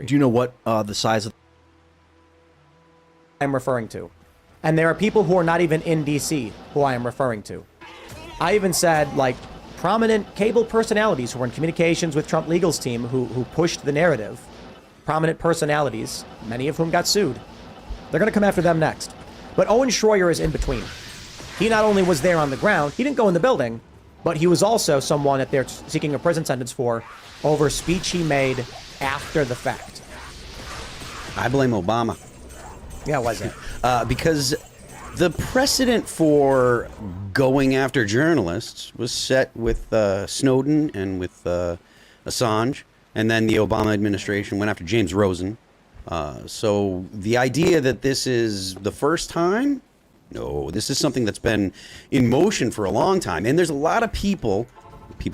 country. Do you know what the size of I'm referring to? And there are people who are not even in DC who I am referring to. I even said, like, prominent cable personalities who were in communications with Trump Legal's team who pushed the narrative, prominent personalities, many of whom got sued. They're going to come after them next. But Owen Schroyer is in between. He not only was there on the ground, he didn't go in the building, but he was also someone that they're seeking a prison sentence for over speech he made after the fact. I blame Obama. Yeah, why is that? Because the precedent for going after journalists was set with Snowden and with Assange, and then the Obama administration went after James Rosen. So the idea that this is the first time, no, this is something that's been in motion for a long time. And there's a lot of people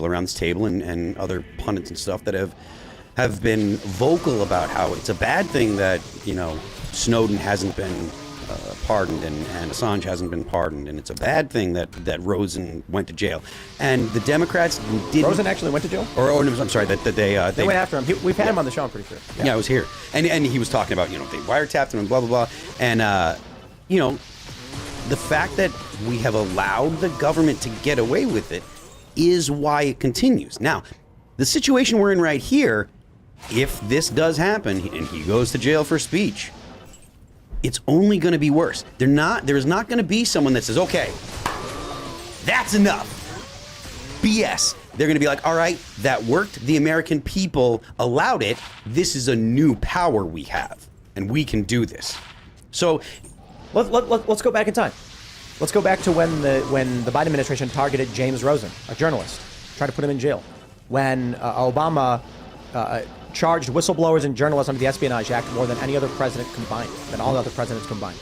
around this table and other pundits and stuff that have been vocal about how it's a bad thing that, you know, Snowden hasn't been pardoned and Assange hasn't been pardoned, and it's a bad thing that Rosen went to jail. And the Democrats didn't. Rosen actually went to jail? Or no, I'm sorry, that they went after him. We've had him on the show, I'm pretty sure. Yeah, I was here. And he was talking about, you know, they wiretapped him and blah, blah, blah. And, you know, the fact that we have allowed the government to get away with it is why it continues. Now, the situation we're in right here, if this does happen and he goes to jail for speech, it's only going to be worse. There's not going to be someone that says, okay, that's enough. BS. They're going to be like, all right, that worked. The American people allowed it. This is a new power we have, and we can do this. So let's go back in time. Let's go back to when the Biden administration targeted James Rosen, a journalist, tried to put him in jail. When Obama charged whistleblowers and journalists under the Espionage Act more than any other president combined, than all the other presidents combined.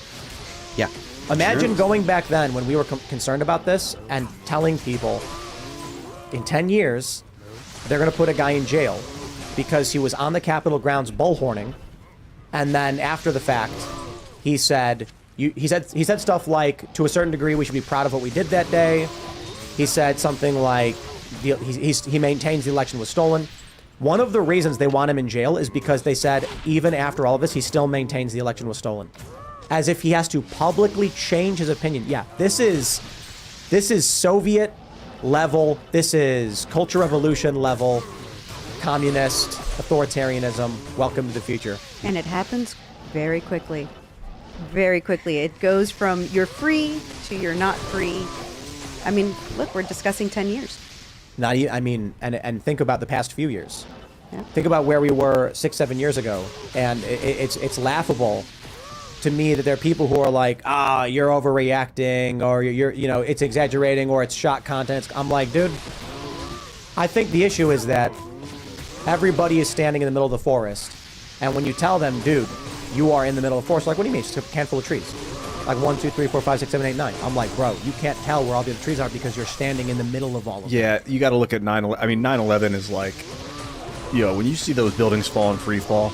Yeah. Imagine going back then when we were concerned about this and telling people in 10 years they're going to put a guy in jail because he was on the Capitol grounds bullhorning, and then after the fact he said he said stuff like, to a certain degree we should be proud of what we did that day. He said something like he maintains the election was stolen. One of the reasons they want him in jail is because they said even after all of this, he still maintains the election was stolen. As if he has to publicly change his opinion. Yeah, this is Soviet level, this is Culture Revolution level, communist, authoritarianism. Welcome to the future. And it happens very quickly. Very quickly. It goes from you're free to you're not free. I mean, look, we're discussing 10 years. And think about the past few years. Yeah. Think about where we were 6-7 years ago, and it's laughable to me that there are people who are like, you're overreacting, or you're it's exaggerating, or it's shock content. I'm like, dude, I think the issue is that everybody is standing in the middle of the forest, and when you tell them, dude, you are in the middle of the forest, like, what do you mean? It's just a handful of trees. Like 1, 2, 3, 4, 5, 6, 7, 8, 9. I'm like, bro, you can't tell where all the other trees are because you're standing in the middle of all of them. Yeah, you got to look at 9/11. I mean, 9/11 is like, when you see those buildings fall in free fall,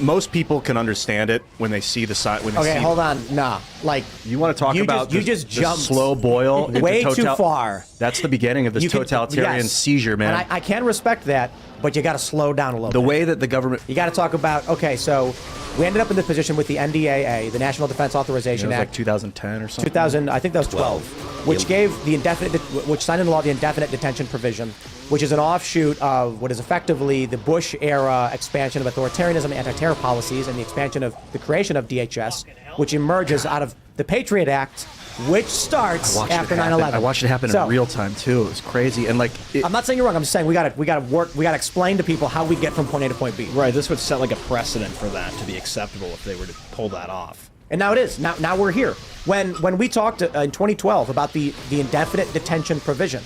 most people can understand it when they see the sign. Okay, hold on. Nah, like, you want to talk about you just jumped slow boil way too far. That's the beginning of this totalitarian seizure, man. And I can respect that, but you got to slow down a little bit. The way that the government... You got to talk about, okay, so we ended up in this position with the NDAA, the National Defense Authorization Act. Like 2010 or something? 2000, I think that was 12, which gave which signed into law the indefinite detention provision, which is an offshoot of what is effectively the Bush-era expansion of authoritarianism, anti-terror policies, and the expansion of the creation of DHS, which emerges out of the Patriot Act, which starts after 9/11. I watched it happen in real time too. It was crazy, and I'm not saying you're wrong. I'm just saying we got to explain to people how we get from point A to point B. Right. This would set like a precedent for that to be acceptable if they were to pull that off. And now it is. Now we're here. When we talked in 2012 about the indefinite detention provision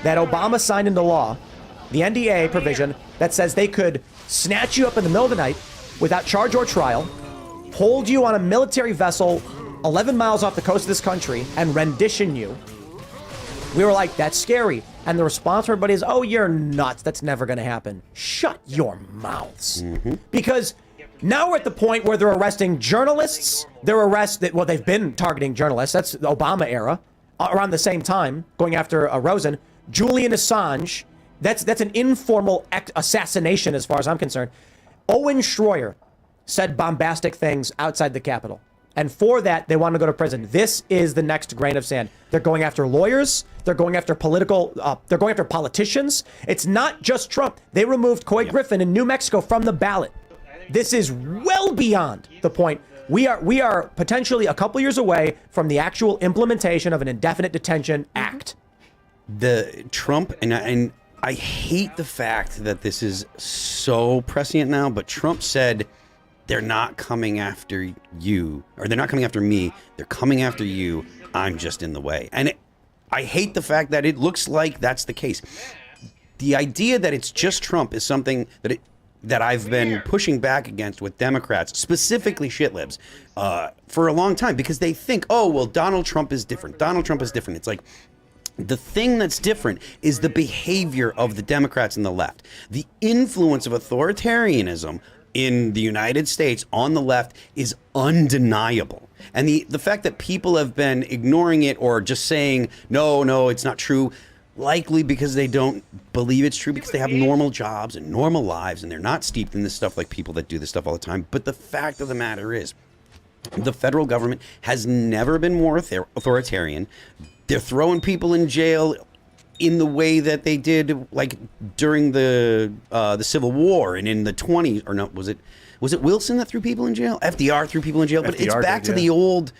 that Obama signed into law, the NDAA provision that says they could snatch you up in the middle of the night without charge or trial, hold you on a military vessel 11 miles off the coast of this country and rendition you. We were like, that's scary. And the response from everybody is, oh, you're nuts. That's never going to happen. Shut your mouths. Mm-hmm. Because now we're at the point where they're arresting journalists. They've been targeting journalists. That's the Obama era. Around the same time, going after Rosen. Julian Assange. That's an informal assassination as far as I'm concerned. Owen Schroyer said bombastic things outside the Capitol. And for that, they want to go to prison. This is the next grain of sand. They're going after lawyers. They're going after they're going after politicians. It's not just Trump. They removed Coy Griffin in New Mexico from the ballot. This is well beyond the point. We are potentially a couple years away from the actual implementation of an indefinite detention act. The Trump, and I hate the fact that this is so prescient now, but Trump said they're not coming after you, or they're not coming after me. They're coming after you. I'm just in the way. And I hate the fact that it looks like that's the case. The idea that it's just Trump is something that I've been pushing back against with Democrats, specifically shitlibs, for a long time, because they think, oh, well, Donald Trump is different. Donald Trump is different. It's like, the thing that's different is the behavior of the Democrats and the left. The influence of authoritarianism in the United States on the left is undeniable. And the fact that people have been ignoring it or just saying, no, it's not true, likely because they don't believe it's true, because they have normal jobs and normal lives and they're not steeped in this stuff like people that do this stuff all the time. But the fact of the matter is, the federal government has never been more authoritarian. They're throwing people in jail in the way that they did, like during the Civil War and in the 1920s. Or no, was it Wilson that threw people in jail? FDR threw people in jail, but it's back to the old,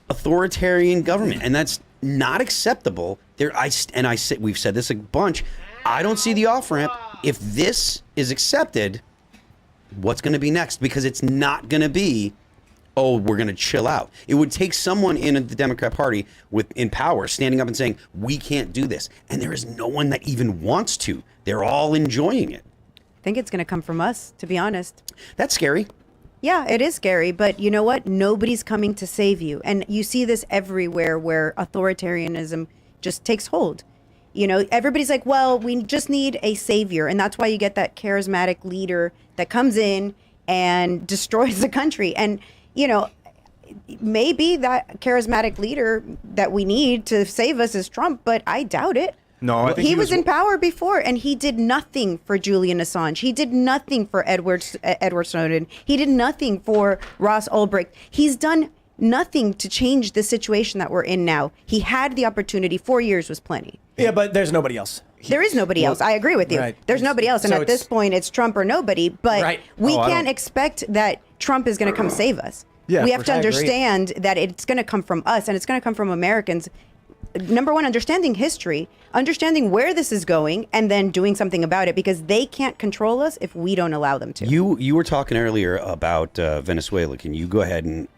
authoritarian government, and that's not acceptable. We've said this a bunch. I don't see the off ramp. If this is accepted, what's going to be next? Because it's not going to be, oh, we're going to chill out. It would take someone in the Democrat Party in power standing up and saying, we can't do this. And there is no one that even wants to. They're all enjoying it. I think it's going to come from us, to be honest. That's scary. Yeah, it is scary, but you know what? Nobody's coming to save you. And you see this everywhere where authoritarianism just takes hold. Everybody's like, well, we just need a savior. And that's why you get that charismatic leader that comes in and destroys the country. And, maybe that charismatic leader that we need to save us is Trump, but I doubt it. No, I think he was in power before, and he did nothing for Julian Assange. He did nothing for Edward Snowden. He did nothing for Ross Ulbricht. He's done nothing to change the situation that we're in now. He had the opportunity. 4 years was plenty. Yeah, but there's nobody else. There is nobody else. I agree with you. Right. There's nobody else. And So at this point, it's Trump or nobody. But we can't expect that Trump is going to come save us. Yeah, we have to I agree. understand that it's going to come from us, and it's going to come from Americans. Number one, understanding history, understanding where this is going, and then doing something about it, because they can't control us if we don't allow them to. You were talking earlier about Venezuela. Can you go ahead and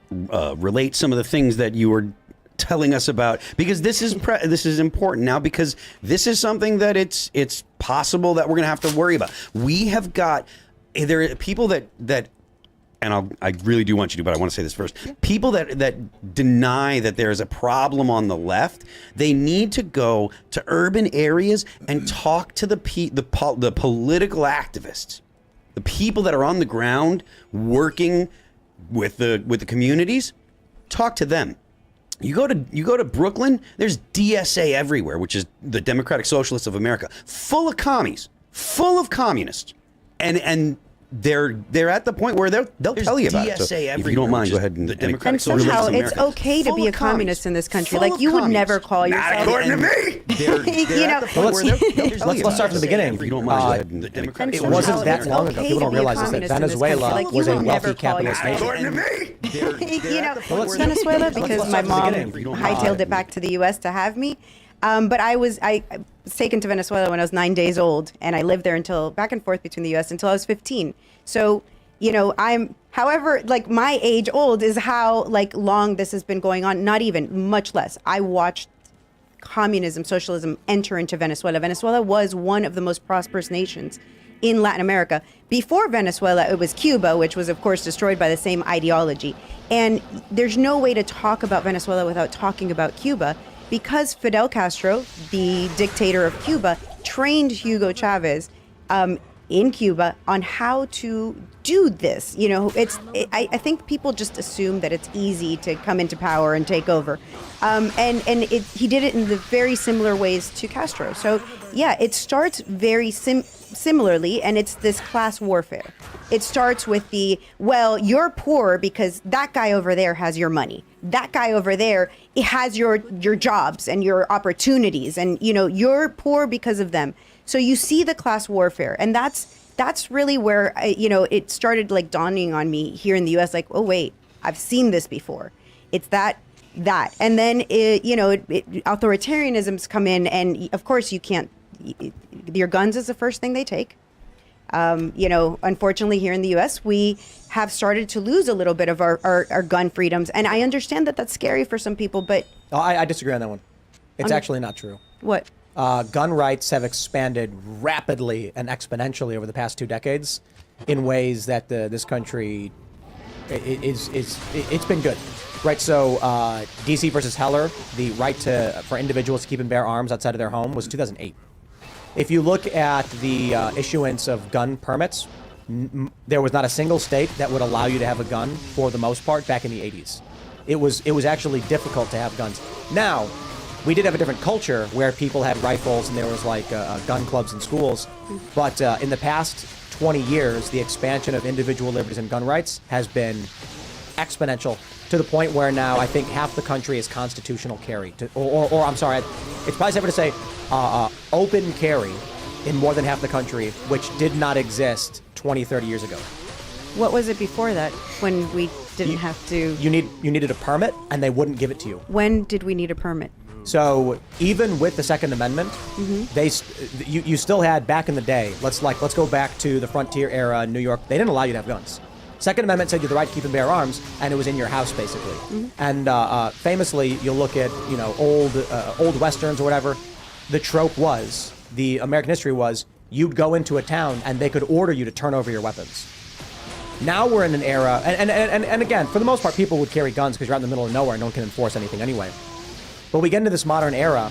relate some of the things that you were telling us about? Because this is important now, because this is something that it's possible that we're going to have to worry about. We have got, there are people that and I really do want you to, but I want to say this first. People that deny that there is a problem on the left, they need to go to urban areas and talk to the political activists, the people that are on the ground working with the communities. Talk to them. You go to Brooklyn, there's DSA everywhere, which is the Democratic Socialists of America, full of commies, full of communists, and they're at the point where they'll tell you about it. So if you don't mind, go ahead and and somehow it's okay to be a communist in this country. Like, you would never call yourself. Not according to me. Let's start from the beginning. If you don't mind, go ahead and It wasn't that long ago. People don't realize this, that Venezuela was a wealthy capitalist nation. Venezuela, because my mom hightailed it back to the U.S. to have me. But I was taken to Venezuela when I was 9 days old, and I lived there until back and forth between the U.S. until I was 15. So, however, like, my age old is how long this has been going on. Not even, much less. I watched communism, socialism enter into Venezuela. Venezuela was one of the most prosperous nations in Latin America. Before Venezuela, it was Cuba, which was, of course, destroyed by the same ideology. And there's no way to talk about Venezuela without talking about Cuba, because Fidel Castro, the dictator of Cuba, trained Hugo Chavez in Cuba on how to do this. You know, I think people just assume that it's easy to come into power and take over. He did it in the very similar ways to Castro. So yeah, it starts very similarly, and it's this class warfare. It starts with well, you're poor because that guy over there has your money. That guy over there, it has your jobs and your opportunities, and you know, you're poor because of them. So you see the class warfare, and that's really where it started like dawning on me here in the U.S. Like, oh wait, I've seen this before. It's that, and then authoritarianisms come in, and of course you can't. Your guns is the first thing they take. Unfortunately, here in the U.S., we have started to lose a little bit of our gun freedoms, and I understand that that's scary for some people, but I disagree on that one. It's actually not true. What? Gun rights have expanded rapidly and exponentially over the past 2 decades in ways that this country it's been good, right? So DC versus Heller, the right for individuals to keep and bear arms outside of their home was 2008. If you look at the issuance of gun permits, there was not a single state that would allow you to have a gun for the most part back in the 80s. It was actually difficult to have guns. Now, we did have a different culture where people had rifles and there was like gun clubs in schools. But in the past 20 years, the expansion of individual liberties and gun rights has been exponential to the point where now I think half the country is constitutional carry. Or I'm sorry, it's probably safer to say open carry in more than half the country, which did not exist 20, 30 years ago. What was it before that when we didn't have to? You needed a permit and they wouldn't give it to you. When did we need a permit? So even with the Second Amendment, you still had back in the day. Let's go back to the frontier era in New York. They didn't allow you to have guns. Second Amendment said you had the right to keep and bear arms, and it was in your house basically. And famously, you'll look at old westerns or whatever. The trope was the American history was you'd go into a town and they could order you to turn over your weapons. Now we're in an era, and again, for the most part, people would carry guns because you're out in the middle of nowhere and no one can enforce anything anyway. But we get into this modern era.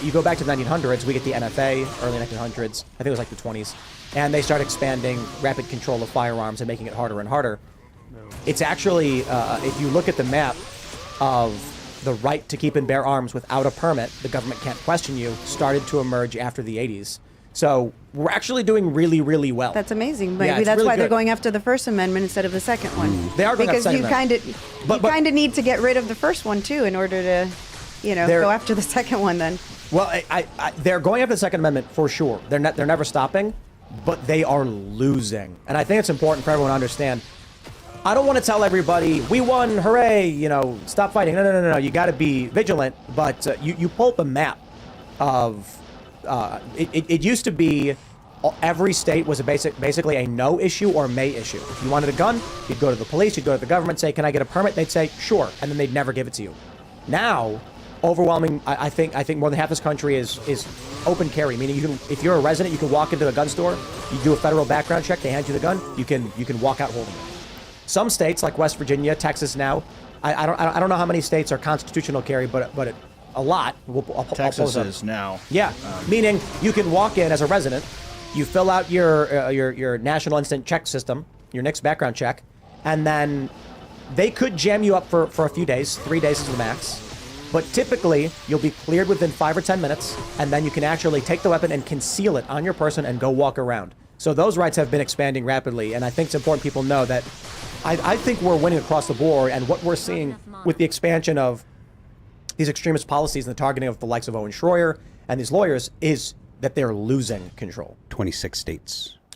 You go back to the 1900s, we get the NFA, early 1900s. I think it was like the 20s. And they start expanding rapid control of firearms and making it harder and harder. It's actually, if you look at the map of the right to keep and bear arms without a permit, the government can't question you, started to emerge after the 80s. So we're actually doing really, really well. That's amazing. Maybe Yeah, it's that's really why they're good. going after the First Amendment instead of the second one. They are going after the Second Because you kind of need to get rid of the first one too in order to, go after the second one then. Well, they're going after the Second Amendment for sure. They're never stopping, but they are losing. And I think it's important for everyone to understand. I don't want to tell everybody, we won, hooray, stop fighting. No. You got to be vigilant. But you pull up a map of, it used to be every state was basically a no issue or may issue. If you wanted a gun, you'd go to the police, you'd go to the government, say, can I get a permit? They'd say, sure. And then they'd never give it to you. Now, overwhelming, I think more than half this country is open carry, meaning if you're a resident, you can walk into a gun store, you do a federal background check, they hand you the gun, you can walk out holding it. Some states like West Virginia, Texas now, I don't know how many states are constitutional carry, but a lot. Texas is now. Yeah, meaning you can walk in as a resident, you fill out your National Instant Check System, your NICS background check, and then they could jam you up for a few days, 3 days is the max. But typically, you'll be cleared within 5 or 10 minutes, and then you can actually take the weapon and conceal it on your person and go walk around. So those rights have been expanding rapidly, and I think it's important people know that I think we're winning across the board, and what we're seeing with the expansion of these extremist policies and the targeting of the likes of Owen Schroyer and these lawyers is that they're losing control. 26 states.